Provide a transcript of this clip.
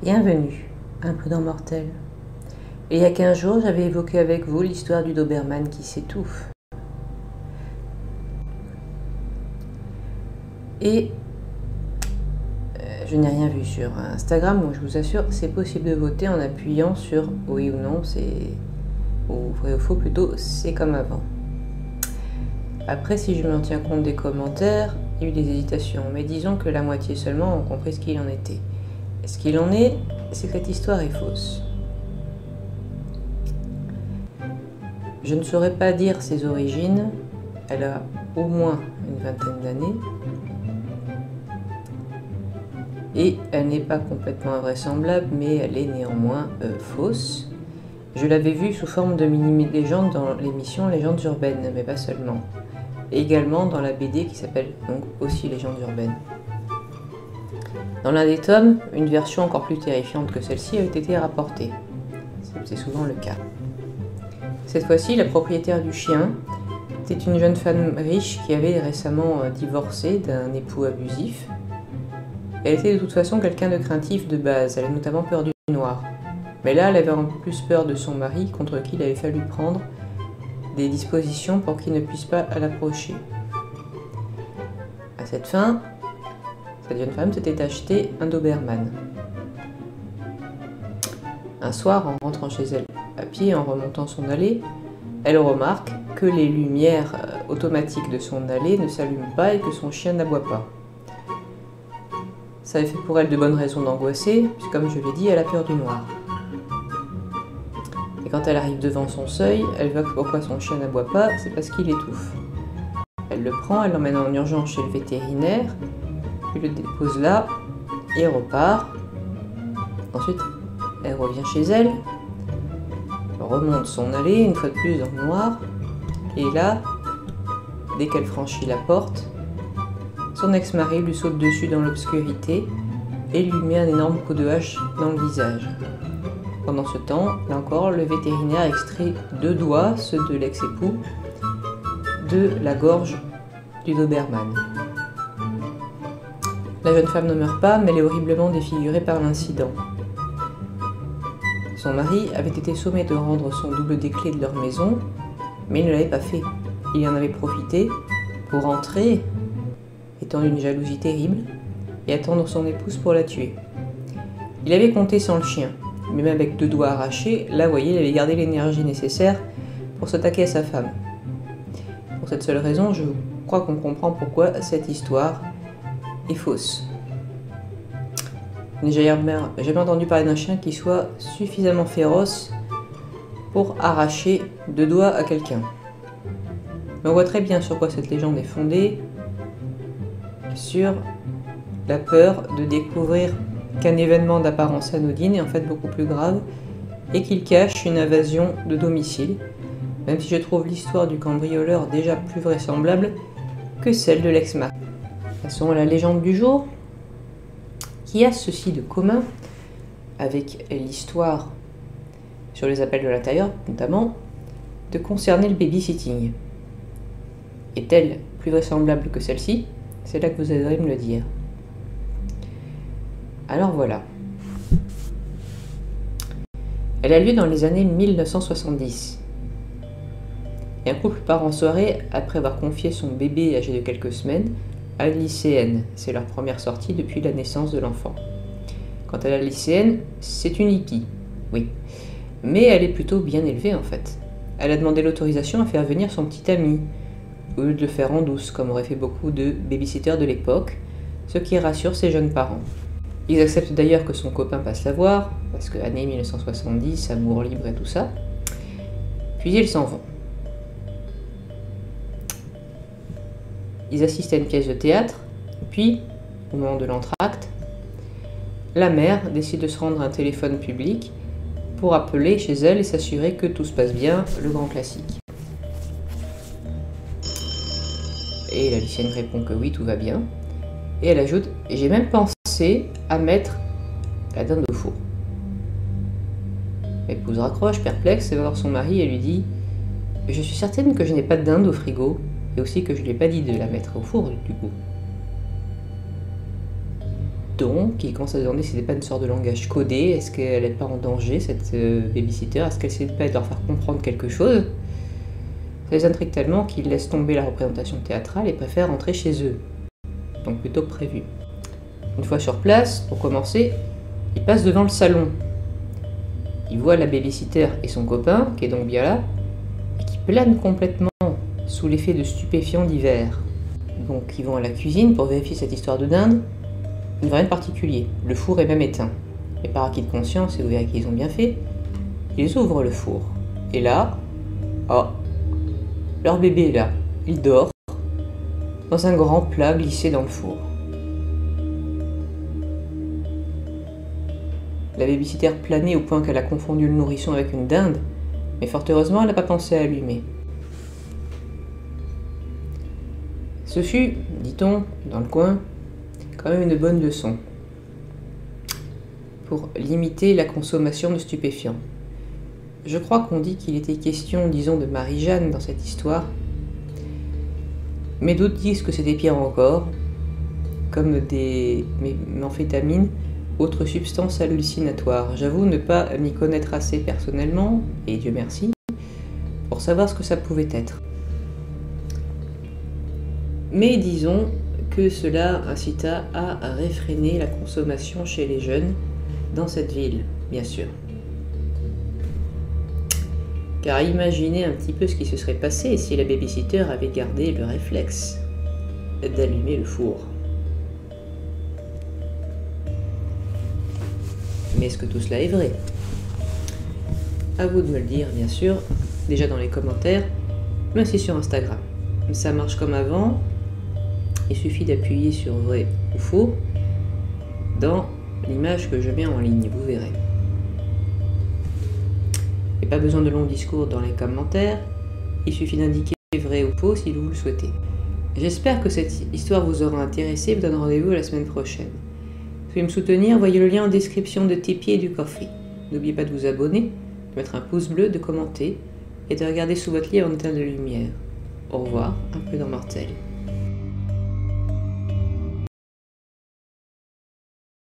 Bienvenue, Imprudent Mortel. Il y a 15 jours, j'avais évoqué avec vous l'histoire du Doberman qui s'étouffe. Et je n'ai rien vu sur Instagram, donc je vous assure, c'est possible de voter en appuyant sur oui ou non, c'est ou vrai ou faux plutôt, c'est comme avant. Après, si je m'en tiens compte des commentaires, il y a eu des hésitations, mais disons que la moitié seulement ont compris ce qu'il en était. Et ce qu'il en est, c'est que cette histoire est fausse. Je ne saurais pas dire ses origines, elle a au moins une vingtaine d'années, et elle n'est pas complètement invraisemblable, mais elle est néanmoins fausse. Je l'avais vue sous forme de mini-légende dans l'émission Légendes urbaines, mais pas seulement. Et également dans la BD qui s'appelle donc aussi Légendes urbaines. Dans l'un des tomes, une version encore plus terrifiante que celle-ci avait été rapportée. C'est souvent le cas. Cette fois-ci, la propriétaire du chien était une jeune femme riche qui avait récemment divorcé d'un époux abusif. Elle était de toute façon quelqu'un de craintif de base, elle avait notamment peur du noir. Mais là, elle avait en plus peur de son mari, contre qui il avait fallu prendre des dispositions pour qu'il ne puisse pas l'approcher. À cette fin, cette jeune femme s'était acheté un Doberman. Un soir, en rentrant chez elle à pied, en remontant son allée, elle remarque que les lumières automatiques de son allée ne s'allument pas et que son chien n'aboie pas. Ça avait fait pour elle de bonnes raisons d'angoisser, puisque comme je l'ai dit, elle a peur du noir. Et quand elle arrive devant son seuil, elle voit que pourquoi son chien n'aboie pas, c'est parce qu'il étouffe. Elle le prend, elle l'emmène en urgence chez le vétérinaire, puis le dépose là, et repart. Ensuite, elle revient chez elle, remonte son allée, une fois de plus dans le noir, et là, dès qu'elle franchit la porte, son ex-mari lui saute dessus dans l'obscurité et lui met un énorme coup de hache dans le visage. Pendant ce temps, là encore, le vétérinaire extrait 2 doigts, ceux de l'ex-époux, de la gorge du Doberman. La jeune femme ne meurt pas, mais elle est horriblement défigurée par l'incident. Son mari avait été sommé de rendre son double des clés de leur maison, mais il ne l'avait pas fait. Il en avait profité pour entrer, étant d'une jalousie terrible, et attendre son épouse pour la tuer. Il avait compté sans le chien, mais même avec 2 doigts arrachés, là, vous voyez, il avait gardé l'énergie nécessaire pour s'attaquer à sa femme. Pour cette seule raison, je crois qu'on comprend pourquoi cette histoire est fausse. Je n'ai jamais entendu parler d'un chien qui soit suffisamment féroce pour arracher 2 doigts à quelqu'un. Mais on voit très bien sur quoi cette légende est fondée, sur la peur de découvrir qu'un événement d'apparence anodine est en fait beaucoup plus grave et qu'il cache une invasion de domicile, même si je trouve l'histoire du cambrioleur déjà plus vraisemblable que celle de l'ex-mari. Passons à la légende du jour, qui a ceci de commun avec l'histoire sur les appels de l'intérieur, notamment, de concerner le babysitting. Est-elle plus vraisemblable que celle-ci? C'est là que vous allez me le dire. Alors voilà. Elle a lieu dans les années 1970. Et un couple part en soirée après avoir confié son bébé âgé de quelques semaines à une lycéenne. C'est leur première sortie depuis la naissance de l'enfant. Quant à la lycéenne, c'est une hippie, oui. Mais elle est plutôt bien élevée en fait. Elle a demandé l'autorisation à faire venir son petit ami, au lieu de le faire en douce, comme auraient fait beaucoup de babysitters de l'époque, ce qui rassure ses jeunes parents. Ils acceptent d'ailleurs que son copain passe la voir, parce que année 1970, amour libre et tout ça. Puis ils s'en vont. Ils assistent à une pièce de théâtre, puis, au moment de l'entracte, la mère décide de se rendre à un téléphone public pour appeler chez elle et s'assurer que tout se passe bien, le grand classique. Et la lycéenne répond que oui, tout va bien. Et elle ajoute « J'ai même pensé à mettre la dinde au four ». L'épouse raccroche, perplexe, et va voir son mari et lui dit « Je suis certaine que je n'ai pas de dinde au frigo, et aussi que je ne lui ai pas dit de la mettre au four, du coup. » donc il commence à se demander si c'est pas une sorte de langage codé, est-ce qu'elle n'est pas en danger, cette babysitter, est-ce qu'elle essaie pas de leur faire comprendre quelque chose. Ça les intrigue tellement qu'ils laissent tomber la représentation théâtrale et préfèrent rentrer chez eux, donc plutôt que prévu. Une fois sur place, pour commencer, ils passent devant le salon. Ils voient la babysitter et son copain, qui est donc bien là, et qui planent complètement sous l'effet de stupéfiants divers. Donc ils vont à la cuisine pour vérifier cette histoire de dinde. Il n'y a rien de particulier, le four est même éteint. Mais par acquis de conscience, et vous verrez qu'ils ont bien fait, ils ouvrent le four. Et là, oh, leur bébé est là, il dort, dans un grand plat glissé dans le four. La babysitter planait au point qu'elle a confondu le nourrisson avec une dinde, mais fort heureusement, elle n'a pas pensé à allumer. Ce fut, dit-on, dans le coin, quand même une bonne leçon pour limiter la consommation de stupéfiants. Je crois qu'on dit qu'il était question, disons, de Marie-Jeanne dans cette histoire, mais d'autres disent que c'était pire encore, comme des amphétamines, autres substances hallucinatoires. J'avoue ne pas m'y connaître assez personnellement, et Dieu merci, pour savoir ce que ça pouvait être. Mais disons que cela incita à réfréner la consommation chez les jeunes dans cette ville, bien sûr. Car imaginez un petit peu ce qui se serait passé si la babysitter avait gardé le réflexe d'allumer le four. Mais est-ce que tout cela est vrai? À vous de me le dire, bien sûr, déjà dans les commentaires, mais aussi sur Instagram. Ça marche comme avant. Il suffit d'appuyer sur vrai ou faux dans l'image que je mets en ligne, vous verrez. Il n'y a pas besoin de longs discours dans les commentaires, il suffit d'indiquer vrai ou faux si vous le souhaitez. J'espère que cette histoire vous aura intéressé, je vous donne rendez-vous la semaine prochaine. Si vous voulez me soutenir, voyez le lien en description de Tipeee et du Ko-fi. N'oubliez pas de vous abonner, de mettre un pouce bleu, de commenter et de regarder sous votre lit en état de lumière. Au revoir, un peu dans Mortel.